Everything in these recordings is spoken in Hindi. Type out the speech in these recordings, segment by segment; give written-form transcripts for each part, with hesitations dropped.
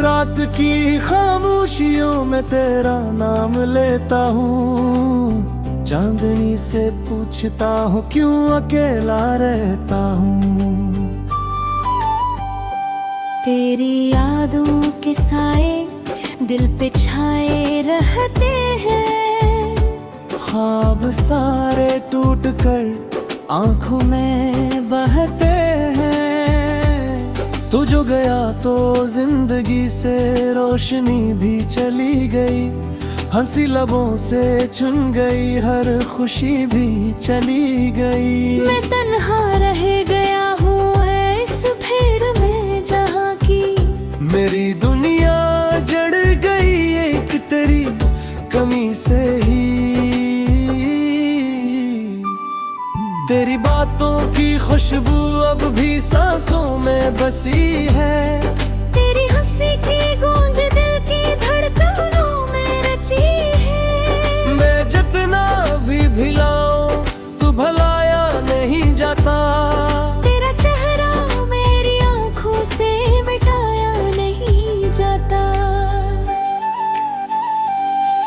रात की खामोशियों में तेरा नाम लेता हूँ, चांदनी से पूछता हूँ क्यों अकेला रहता हूँ। तेरी यादों के साए दिल पे छाए रहते हैं, ख्वाब सारे टूट कर आंखों में बहते हैं। तू जो गया तो जिंदगी से रोशनी भी चली गई, हंसी लबों से छुन गई हर खुशी भी चली गई। मैं तन्हा रह गया हूँ इस भीड़ में जहाँ की, मेरी दुनिया जड़ गई एक तेरी कमी से ही। तेरी बातों की खुशबू अब भी सांसों में बसी है, तेरी हंसी की गूंज दिल की धड़कनों में रची है। मैं जितना भी भिलाऊं तू भलाया नहीं जाता, तेरा चेहरा मेरी आंखों से मिटाया नहीं जाता।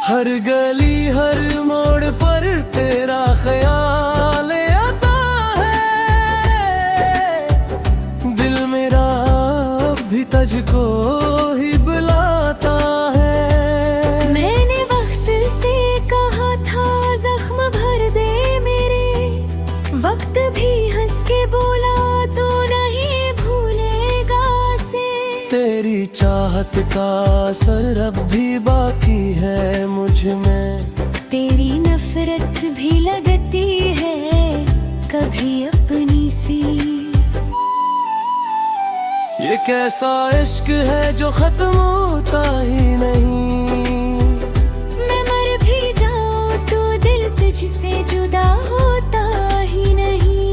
हर गली हर मोड़ पर तेरा ख्याल आता है, दिल मेरा अब भी तुझको ही बुलाता है। मैंने वक्त से कहा था जख्म भर दे मेरे, वक्त भी हंस के बोला तो नहीं भूलेगा से। तेरी चाहत का असर अब भी बाकी है मुझ में, तेरी नफरत भी लगती है कभी अपनी सी। ये कैसा इश्क है जो खत्म होता ही नहीं, मैं मर भी जाऊं तो दिल तुझसे जुदा होता ही नहीं।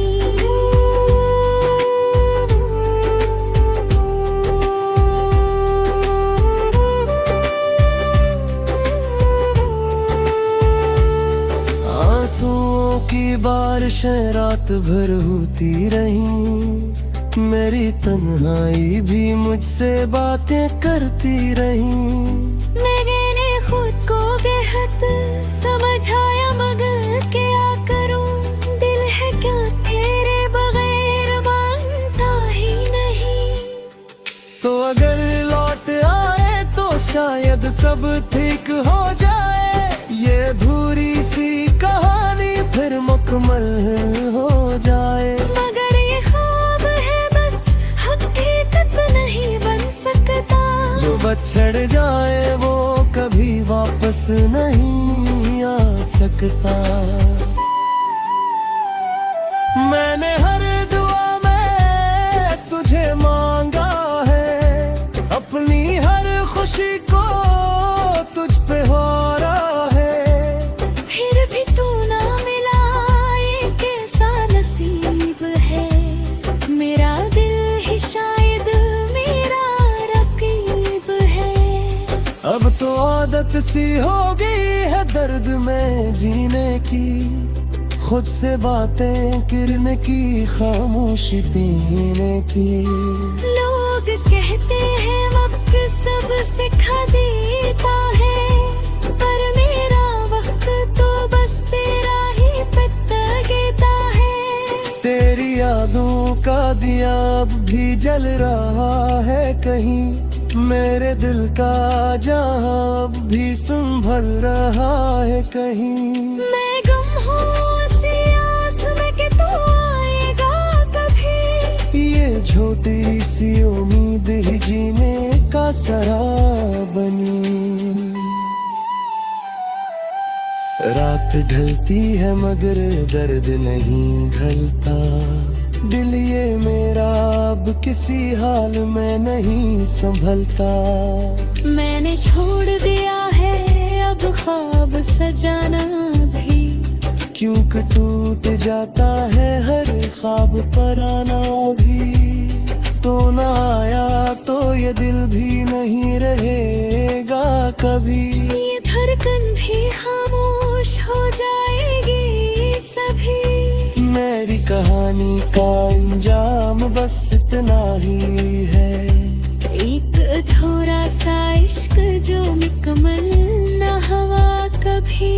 आंसुओं की बारिशें रात भर होती रही, मेरी तन्हाई भी मुझसे बातें करती रही। मैंने खुद को बेहद समझाया मगर क्या करूं, दिल है क्या तेरे बगैर मानता ही नहीं। तो अगर लौट आए तो शायद सब ठीक हो जाए, ये अधूरी सी कहानी फिर मुकम्मल हो जाए। मगर ये ख्वाब है बस हकीकत नहीं बन सकता, जो बछड़ जाए वो कभी वापस नहीं आ सकता। मैंने हर दुआ में तुझे मांगा है, अपनी हर खुशी को तुझ पे हारा है। फिर भी तू ना मिला ये कैसा नसीब है, मेरा दिल ही शायद मेरा रकीब है। अब तो आदत सी हो गई है दर्द में जीने की, खुद से बातें करने की खामोशी पीने की। लोग कहते हैं वक्त सब सिखा देता है, पर मेरा वक्त तो बस तेरा ही पिता देता है। तेरी यादों का दिया अब भी जल रहा है कहीं, मेरे दिल का जहां अब भी संभल रहा है कहीं। मैं गुम हूँ इसी आस में कि तू आएगा कभी, ये छोटी सी उम्मीद ही जीने का सराह बनी। रात ढलती है मगर दर्द नहीं ढलता, दिल ये मेरा अब किसी हाल में नहीं संभलता। मैंने छोड़ दिया है अब ख्वाब सजाना भी, क्यों टूट जाता है हर ख्वाब पर आना भी। तो ना आया तो ये दिल भी नहीं रहेगा कभी, ये धड़कन भी खामोश हो जाएगी सभी। मेरी कहानी का अंजाम बस इतना ही है, एक अधूरा सा इश्क जो मुकम्मल न हुआ कभी।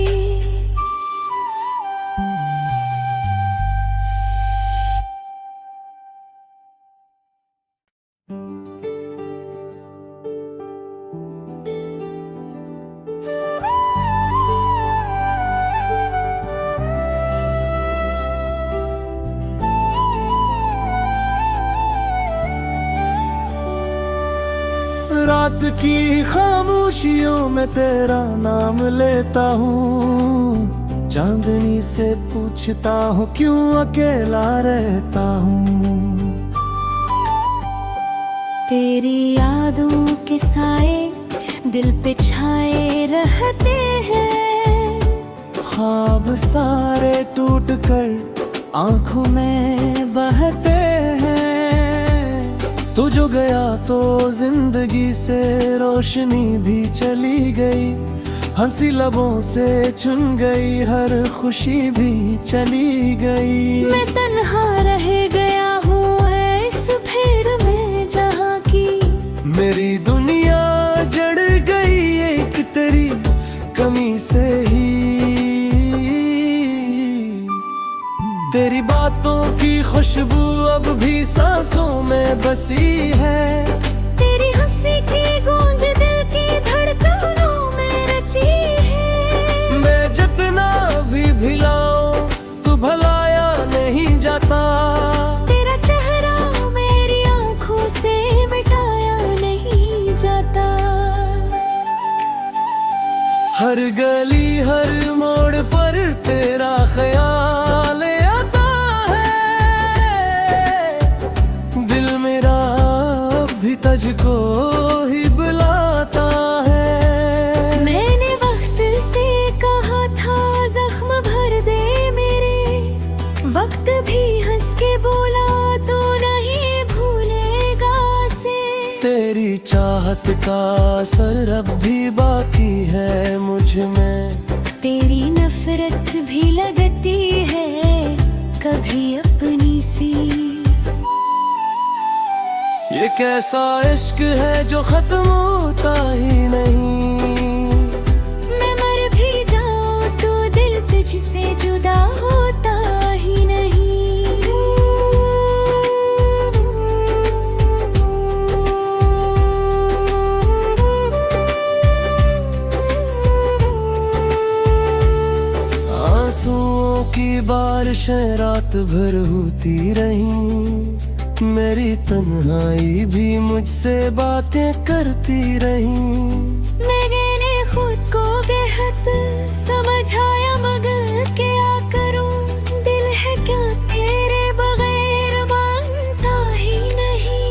रात की खामोशियों में तेरा नाम लेता हूँ, चांदनी से पूछता हूँ क्यों अकेला रहता हूँ। तेरी यादों के साए दिल पे छाए रहते हैं, ख्वाब सारे टूट कर आंखों में बहते हैं। तू जो गया तो जिंदगी से रोशनी भी चली गई, हंसी लबों से छुन गई हर खुशी भी चली गई। मैं तन्हा रह गया हूँ इस भीड़ में जहाँ की, मेरी दुनिया जड़ गई एक तेरी कमी से ही। तेरी बातों की खुशबू अब भी सांसों में बसी है, तेरी हंसी की गूंज दिल की धड़कनों में रची है। मैं जितना भी भिलाऊं तू भलाया नहीं जाता, तेरा चेहरा मेरी आंखों से मिटाया नहीं जाता। हर गली हर मोड़ पर तेरा ख्याल आता है, दिल मेरा भी तुझको ही बुलाता है। मैंने वक्त से कहा था जख्म भर दे मेरे, वक्त भी हंस के बोला तो नहीं भूलेगा से। तेरी चाहत का असर अब भी बाकी है मुझ में, तेरी नफरत भी लगती है कभी अपनी सी। ये कैसा इश्क है जो खत्म होता ही नहीं, मैं मर भी जाऊं तो दिल तुझसे जुदा होता ही नहीं। आंसुओं की बारिशें रात भर होती रही, मेरी तन्हाई भी मुझसे बातें करती रही। मैंने खुद को बेहद समझाया मगर क्या करूं, दिल है क्या तेरे बगैर मानता ही नहीं।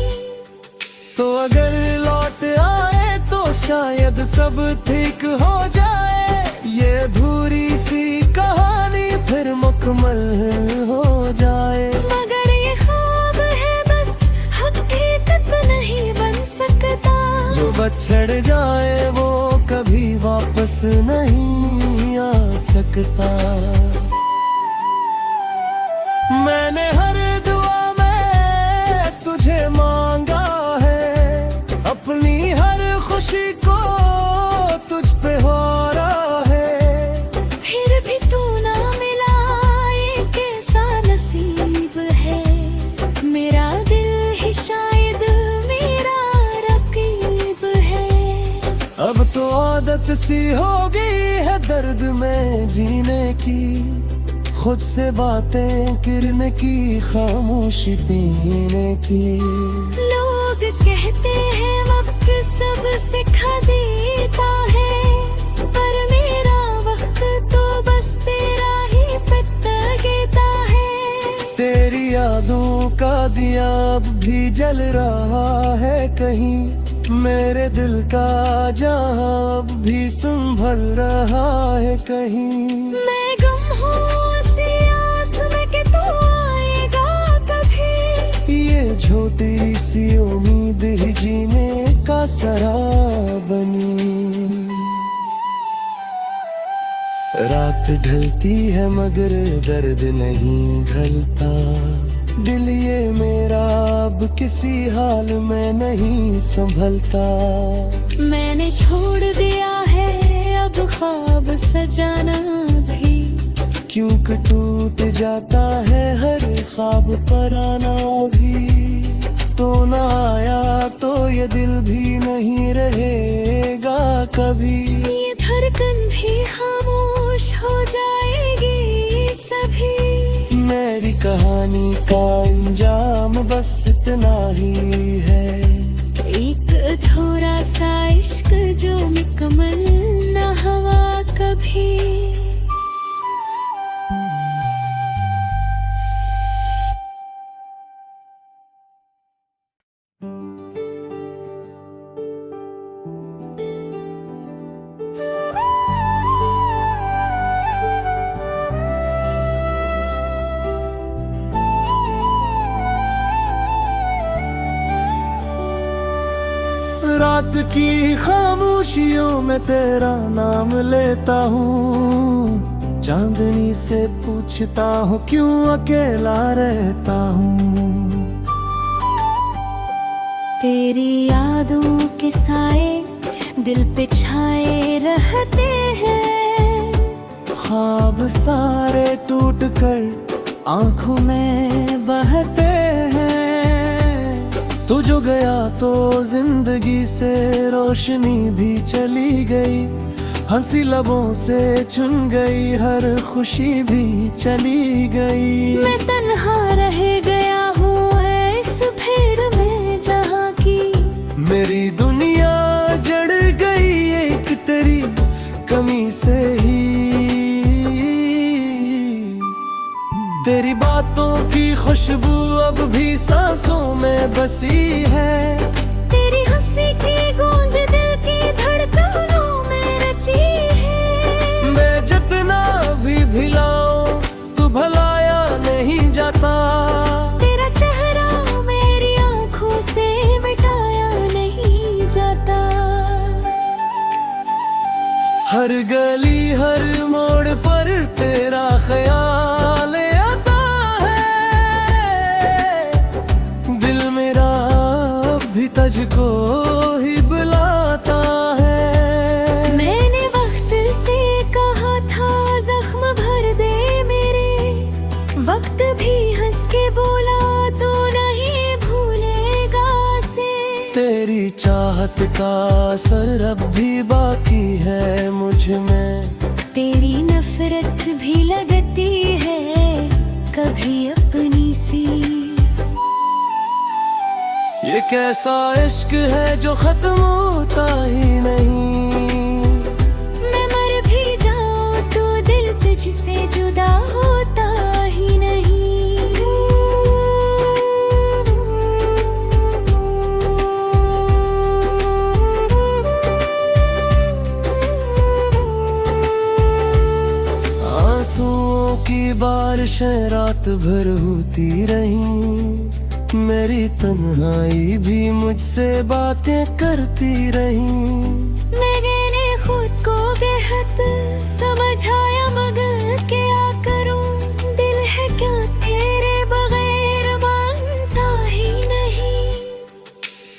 तो अगर लौट आए तो शायद सब ठीक हो जाए, ये अधूरी सी कहानी फिर मुकम्मल हो जाए। मगर ये ख्वाब है बस हकीकत नहीं बन सकता, जो बछड़ जाए वो कभी वापस नहीं आ सकता। मैंने हर दुआ में तुझे मांगा है, अपनी हर खुशी को तुझ पे हारा है। फिर भी तू ना मिला ये कैसा नसीब है, मेरा दिल ही शायद मेरा रकीब है। अब तो आदत सी हो गई है दर्द में जीने की, खुद से बातें करने की, खामोशी पीने की। लोग कहते हैं वक्त सब सिखा देता है, पर मेरा वक्त तो बस तेरा ही पिता देता है। तेरी यादों का दिया अब भी जल रहा है कहीं, मेरे दिल का जहां अब भी संभल रहा है कहीं। मैं गम हूँ सी आस में कि तू आएगा कभी, ये छोटी सी उम्मीद ही जीने का सराह बनी। रात ढलती है मगर दर्द नहीं ढलता, दिल ये मेरा अब किसी हाल में नहीं संभलता। मैंने छोड़ दिया है अब ख्वाब सजाना भी, क्यों टूट जाता है हर ख्वाब पर आना भी। तो न आया तो ये दिल भी नहीं रहेगा कभी। ये धड़कन भी खामोश हो जाएगी सभी। मेरी कहानी का अंजाम बस इतना ही है, एक अधूरा सा इश्क जो मुकम्मल न हुआ कभी। रात की खामोशियों में तेरा नाम लेता हूँ, चांदनी से पूछता हूँ क्यों अकेला रहता हूँ। तेरी यादों के साए दिल पे छाए रहते हैं, ख्वाब सारे टूट कर आंखों में बहते हैं। तू जो गया तो जिंदगी से रोशनी भी चली गई, हंसी लबों से छुन गई हर खुशी भी चली गई। मैं तन्हा रह गया हूँ इस भीड़ में जहाँ की, मेरी दुनिया जड़ गई एक तेरी कमी से ही। तेरी बातों की खुशबू अब भी सांसों में बसी है, तेरी हंसी की गूंज दिल की धड़कनों में रची है। मैं जितना भी भिलाऊं तू भलाया नहीं जाता, तेरा चेहरा मेरी आंखों से मिटाया नहीं जाता। हर गली हर मोड़ पर तेरा ख्याल आता है, दिल मेरा अब भी तुझको ही बुलाता है। मैंने वक्त से कहा था जख्म भर दे मेरे, वक्त भी हंस के बोला तो नहीं भूलेगा से। तेरी चाहत का असर अब भी बाकी है मुझ में, तेरी नफरत भी लगती है कभी अपनी सी। ये कैसा इश्क है जो खत्म होता ही नहीं। मैं मर भी जाऊं तो दिल तुझसे जुदा होता ही नहीं। आंसुओं की बारिशें रात भर होती रही, मेरी तन्हाई भी मुझसे बातें करती रही। मैंने खुद को बेहद समझाया मगर क्या करूं, दिल है क्या तेरे बगैर मानता ही नहीं।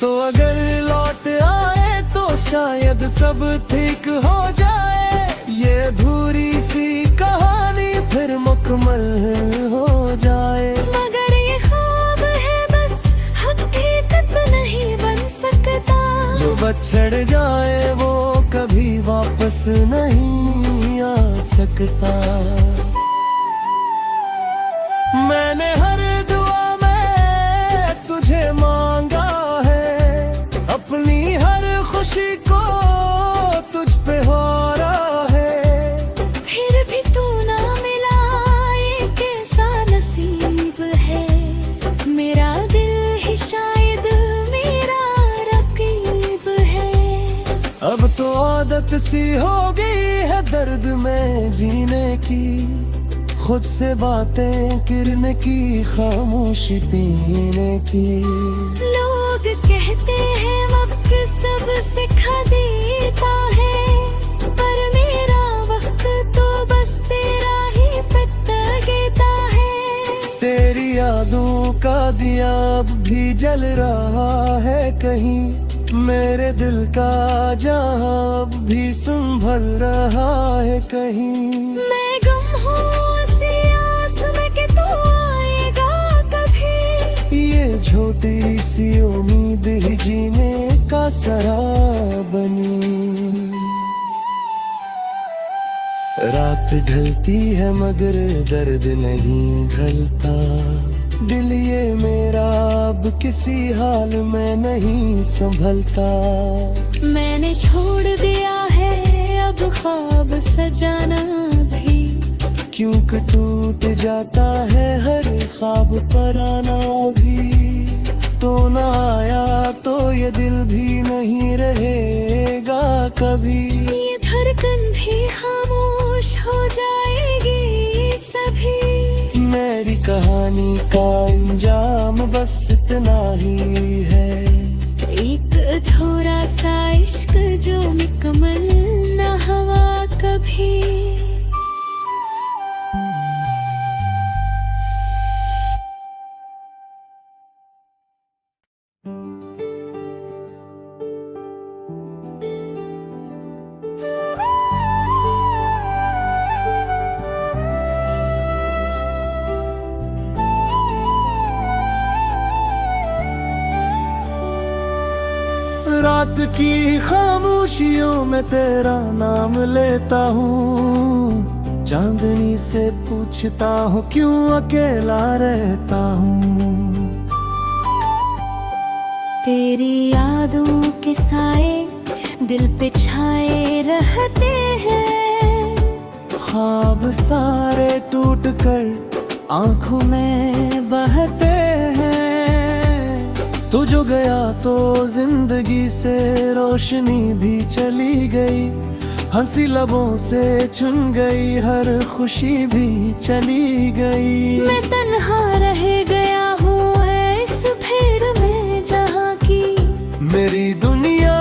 तो अगर लौट आए तो शायद सब ठीक हो जाए, ये अधूरी सी कहानी फिर मुकम्मल हो जाए। मगर ये ख्वाब है बस हकीकत नहीं बन सकता, जो बछड़ जाए वो कभी वापस नहीं आ सकता। मैंने हर दुआ में तुझे मांगा है, अपनी हर खुशी को तुझ पे हो रहा है। फिर भी तू ना मिला ये कैसा नसीब है, मेरा दिल ही शायद मेरा रकीब है। अब तो आदत सी हो गई है दर्द में जीने की, खुद से बातें करने की, खामोशी पीने की। लोग कहते हैं वक्त सब सिखा देता है, पर मेरा वक्त तो बस तेरा ही पता देता है। तेरी यादों दिया अब भी जल रहा है कहीं, मेरे दिल का जहां अब भी संभल रहा है कहीं। मैं गम हूँ इसी आस में कि तू आएगा कभी, ये छोटी सी उम्मीद ही जीने का सरा बनी। रात ढलती है मगर दर्द नहीं ढलता, दिल ये मेरा अब किसी हाल में नहीं संभलता। मैंने छोड़ दिया है अब ख्वाब सजाना भी, क्योंकि टूट जाता है हर ख्वाब पर आना भी। तो ना आया तो ये दिल भी नहीं रहेगा कभी, ये धड़कन भी खामोश हो जाएगी सभी। मेरी कहानी का अंजाम बस इतना ही है, एक अधूरा सा इश्क जो मुकम्मल न हुआ कभी। रात की खामोशियों में तेरा नाम लेता हूँ, चांदनी से पूछता हूँ क्यों अकेला रहता हूँ। तेरी यादों के साए दिल पे छाए रहते हैं, ख्वाब सारे टूट कर आंखों में बहते हैं। तू जो गया तो जिंदगी से रोशनी भी चली गई, हंसी लबों से छुन गई हर खुशी भी चली गई। मैं तन्हा रह गया हूँ इस भीड़ में जहाँ की, मेरी दुनिया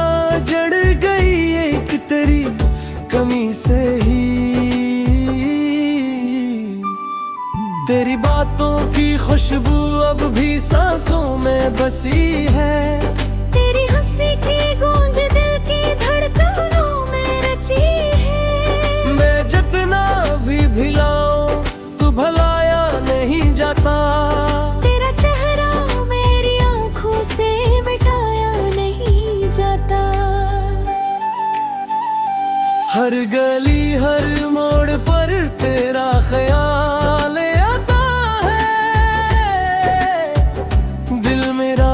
जड़ गई एक तेरी कमी से ही। तेरी बातों की खुशबू अब भी सांसों में बसी है, तेरी हंसी की गूंज दिल की धड़कनों में रची है। मैं जितना भी भिलाऊं तू भलाया नहीं जाता, तेरा चेहरा मेरी आंखों से मिटाया नहीं जाता। हर गली हर मोड़ पर तेरा ख्याल आता है, दिल मेरा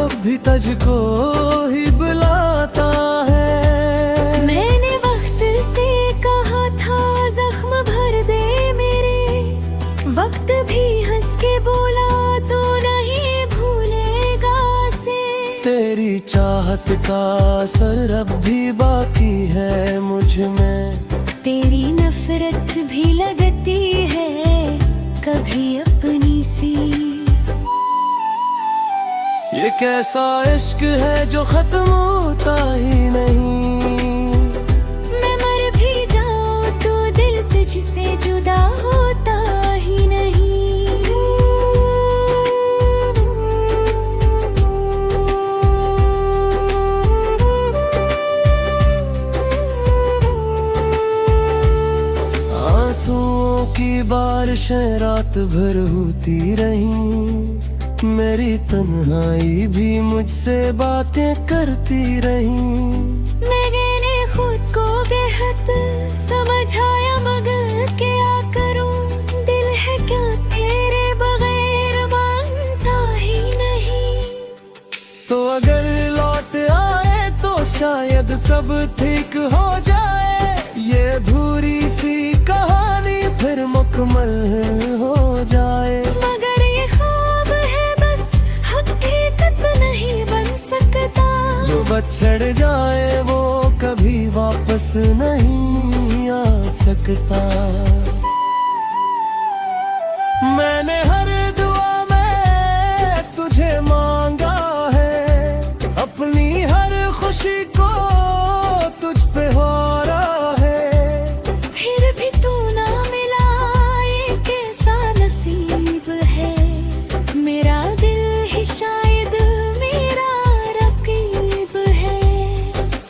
अब भी तुझको ही बुलाता है। मैंने वक्त से कहा था जख्म भर दे मेरे, वक्त भी हंस के बोला तो नहीं भूलेगा से। तेरी चाहत का असर अब भी बाकी है मुझ में, तेरी नफरत भी लगती है कभी अपनी सी। ये कैसा इश्क है जो खत्म होता ही नहीं, मैं मर भी जाऊं तो दिल तुझसे जुदा होता ही नहीं। आंसुओं की बारिशें रात भर होती रहीं, मेरी तन्हाई भी मुझसे बातें करती रहीं। मैंने खुद को बेहद समझाया मगर क्या करूं, दिल है क्या तेरे बगैर मानता ही नहीं। तो अगर लौट आए तो शायद सब ठीक हो जाए, ये अधूरी सी कहानी फिर मुकम्मल हो जाए। मगर ये ख्वाब है बस हकीकत नहीं बन सकता, जो बछड़ जाए वो कभी वापस नहीं आ सकता। मैंने हर दुआ में तुझे मांगा है, अपनी हर खुशी को तुझ पे हारा है। फिर भी तू ना मिला ये कैसा नसीब है, मेरा दिल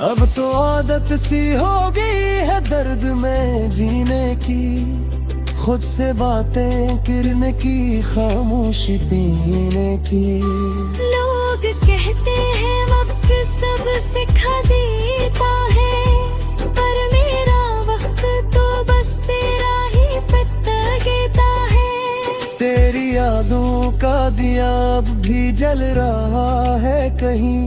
अब तो आदत सी हो गई है दर्द में जीने की, खुद से बातें करने की, खामोशी पीने की। लोग कहते हैं वक्त सब सिखा देता है, पर मेरा वक्त तो बस तेरा ही पता देता है। तेरी यादों का दिया अब भी जल रहा है कहीं,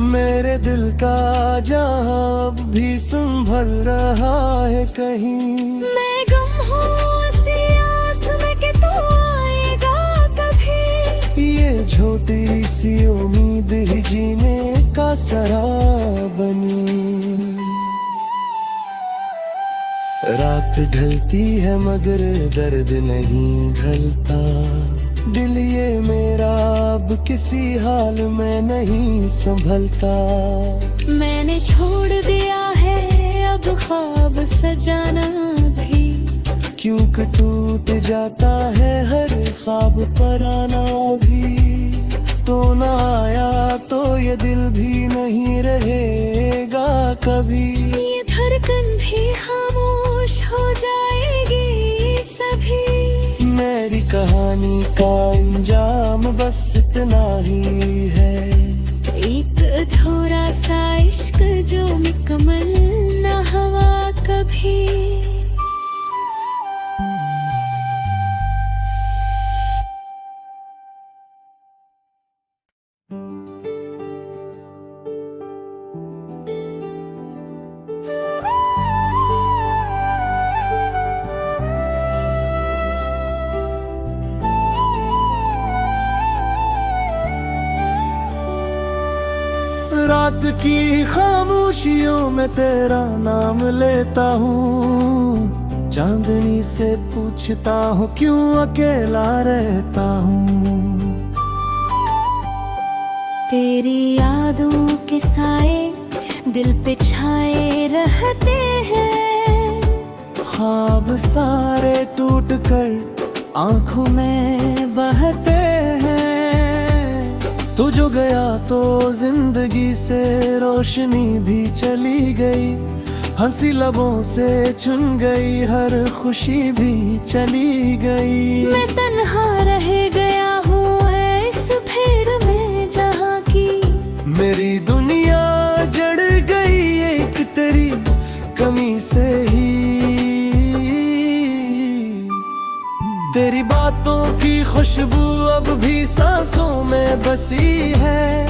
मेरे दिल का जहां अब भी संभल रहा है कहीं। मैं गम हूँ इसी आस में कि तू आएगा कभी, ये छोटी सी उम्मीद ही जीने का सहारा बनी। रात ढलती है मगर दर्द नहीं ढलता, दिल ये मेरा अब किसी हाल में नहीं संभलता। मैंने छोड़ दिया है अब ख्वाब सजाना भी, क्योंकि टूट जाता है हर ख्वाब पर आना भी। तो ना आया तो ये दिल भी नहीं रहेगा कभी, ये धड़कन भी खामोश हो जाएगी सभी। मेरी कहानी का अंजाम बस इतना ही है, एक अधूरा सा इश्क जो मुकम्मल न हुआ कभी। रात की खामोशियों में तेरा नाम लेता हूँ, चांदनी से पूछता हूँ क्यों अकेला रहता हूँ। तेरी यादों के साए दिल पे छाए रहते हैं, ख्वाब सारे टूट कर आंखों में बहते हैं। तू जो गया तो जिंदगी से रोशनी भी चली गई, हंसी लबों से छुन गई हर खुशी भी चली गई। मैं तन्हा रह गया हूँ इस भीड़ में जहाँ की, मेरी दुनिया जड़ गई एक तेरी कमी से ही। तेरी बातों की खुशबू अब भी सांसों में बसी है,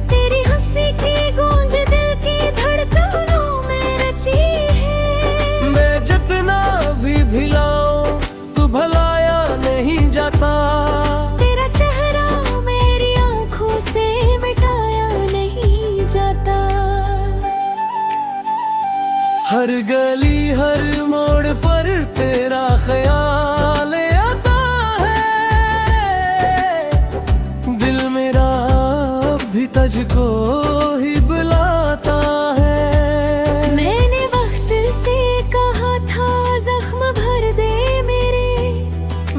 तेरी हंसी की गूंज दिल की धड़कनों में रची है। मैं जितना भी भिलाऊं तू भलाया नहीं जाता, तेरा चेहरा मेरी आंखों से मिटाया नहीं जाता। हर गली हर मोड़ पर तेरा ख्याल आता है, दिल मेरा अब भी तुझको ही बुलाता है। मैंने वक्त से कहा था जख्म भर दे मेरे,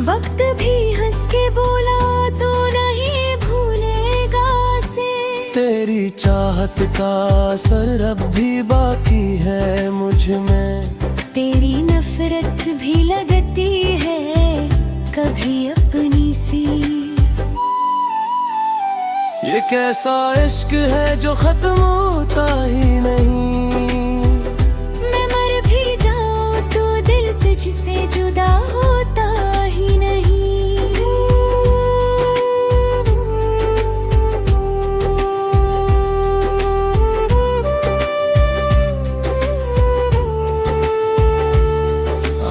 वक्त भी हंस के बोला तो नहीं भूलेगा से। तेरी चाहत का असर अब भी बाकी है मुझ में, तेरी नफरत भी लगती है कभी अपनी सी। ये कैसा इश्क है जो खत्म होता ही नहीं, मैं मर भी जाऊं तो दिल तुझसे जुदा होता ही नहीं।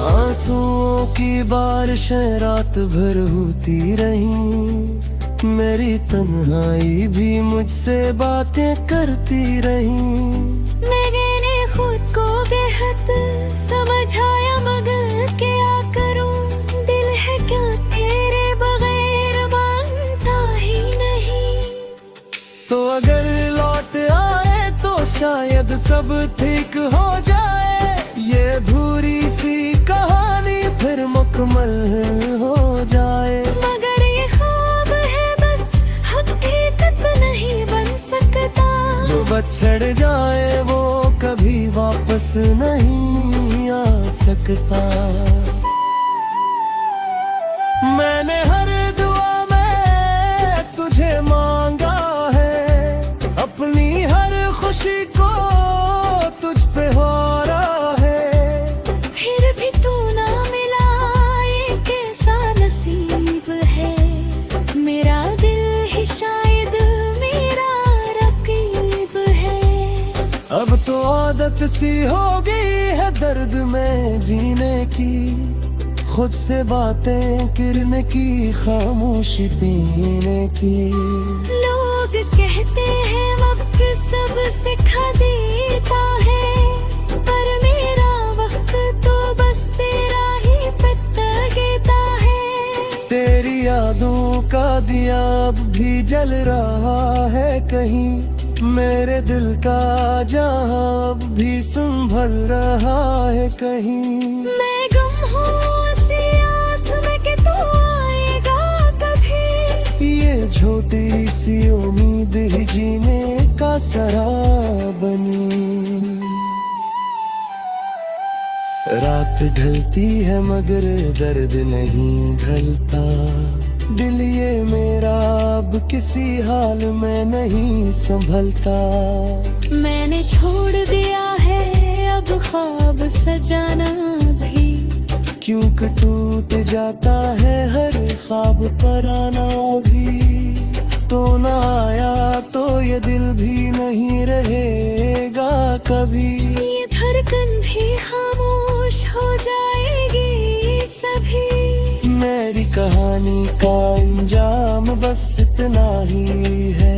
आंसुओं की बारिशें रात भर होती रही, मेरी तन्हाई भी मुझसे बातें करती रही। मैंने खुद को बेहद समझाया मगर क्या करूं, दिल है क्या तेरे बगैर मानता ही नहीं। तो अगर लौट आए तो शायद सब ठीक हो जाए, ये अधूरी सी कहानी फिर मुकम्मल हो जाए। मगर ये ख्वाब है बस हकीकत नहीं बन सकता, जो बछड़ जाए वो कभी वापस नहीं आ सकता। मैंने हर दुआ में तुझे मांगा है, अपनी हर खुशी को तुझ पे हारा है। फिर भी तू ना मिला, ये कैसा नसीब है। मेरा दिल ही शायद मेरा रकीब है। अब तो आदत सी हो गई है दर्द में जीने की, खुद से बातें करने की, खामोशी पीने की। लोग कहते हैं वक्त सब सिखा देता है, पर मेरा वक्त तो बस तेरा ही पता देता है। तेरी यादों का दिया अब भी जल रहा है कहीं, मेरे दिल का जहां अब भी संभल रहा है कहीं। मैं गुम हूँ उसी आस में कि तू आएगा कभी, ये छोटी सी उम्मीद ही जीने का सराह बनी। रात ढलती है मगर दर्द नहीं ढलता, दिल ये मेरा अब किसी हाल में नहीं संभलता। मैंने छोड़ दिया है अब ख्वाब सजाना भी, क्योंकि टूट जाता है हर ख्वाब पर आना भी। तो ना आया तो ये दिल भी नहीं रहेगा कभी, ये धड़कन भी खामोश हो जाएगी सभी। मेरी कहानी का अंजाम बस इतना ही है।